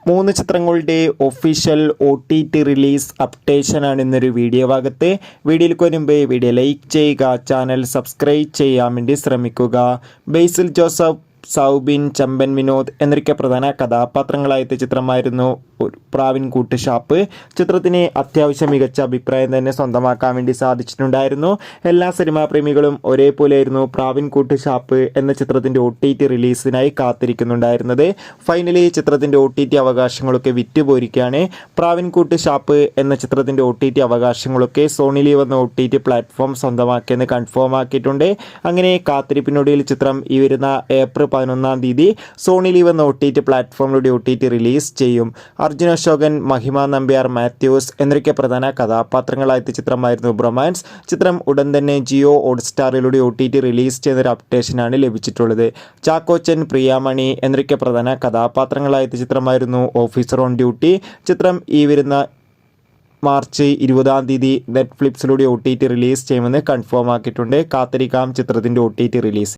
3 ചിത്രങ്ങളുടെ official OTT release അപ്ഡേഷനാണ് ഇന്നൊരു video ഭാഗത്ത്. വീഡിയോയിലേക്ക് മുൻപ് വീഡിയോ ലൈക്ക് ചെയ്യുക, ചാനൽ സബ്സ്ക്രൈബ് ചെയ്യാൻ വേണ്ടി ശ്രമിക്കുക. ബേസിൽ ജോസഫ്, സൗബിൻ, ചമ്പൻ വിനോദ് എന്നൊക്കെ പ്രധാന കഥാപാത്രങ്ങളായ ചിത്രമായിരുന്നു പ്രാവിൻകൂട്ട് ഷാപ്പ്. ചിത്രത്തിന് അത്യാവശ്യം മികച്ച അഭിപ്രായം തന്നെ സ്വന്തമാക്കാൻ വേണ്ടി സാധിച്ചിട്ടുണ്ടായിരുന്നു. എല്ലാ സിനിമാ പ്രേമികളും ഒരേപോലെയായിരുന്നു പ്രാവിൻകൂട്ട് ഷാപ്പ് എന്ന ചിത്രത്തിൻ്റെ OTT റിലീസിനായി കാത്തിരിക്കുന്നുണ്ടായിരുന്നത്. ഫൈനലി ചിത്രത്തിൻ്റെ OTT അവകാശങ്ങളൊക്കെ വിറ്റുപോയിരിക്കുകയാണ്. പ്രാവിൻകൂട്ട് ഷാപ്പ് എന്ന ചിത്രത്തിൻ്റെ OTT അവകാശങ്ങളൊക്കെ സോണി ലീവ് എന്ന OTT പ്ലാറ്റ്ഫോം സ്വന്തമാക്കിയെന്ന് കൺഫേം ആക്കിയിട്ടുണ്ട്. അങ്ങനെ കാത്തിരിപ്പിനൊടുവിൽ ചിത്രം ഈ വരുന്ന ഏപ്രിൽ 11-ാം തീയതി സോണി ലീവ് എന്ന OTT പ്ലാറ്റ്ഫോമിലൂടെ OTT റിലീസ് ചെയ്യും. അർജുൻ അശോകൻ, മഹിമ നമ്പ്യാർ, മാത്യൂസ് എന്നൊക്കെ പ്രധാന കഥാപാത്രങ്ങളായ ചിത്രമായിരുന്നു ബ്രൊമാൻസ്. ചിത്രം ഉടൻ തന്നെ ജിയോ ഹോട്ട്സ്റ്റാറിലൂടെ OTT റിലീസ് ചെയ്യുന്നൊരു അപ്ഡേഷനാണ് ലഭിച്ചിട്ടുള്ളത്. ചാക്കോച്ചൻ, പ്രിയാമണി എന്നൊക്കെ പ്രധാന കഥാപാത്രങ്ങളായ ചിത്രമായിരുന്നു ഓഫീസർ ഓൺ ഡ്യൂട്ടി. ചിത്രം ഈ വരുന്ന മാർച്ച് 20-ാം തീയതി നെറ്റ്ഫ്ലിക്സിലൂടെ OTT റിലീസ് ചെയ്യുമെന്ന് കൺഫേം ആക്കിയിട്ടുണ്ട്. കാത്തിരിക്കാം ചിത്രത്തിൻ്റെ OTT റിലീസ്.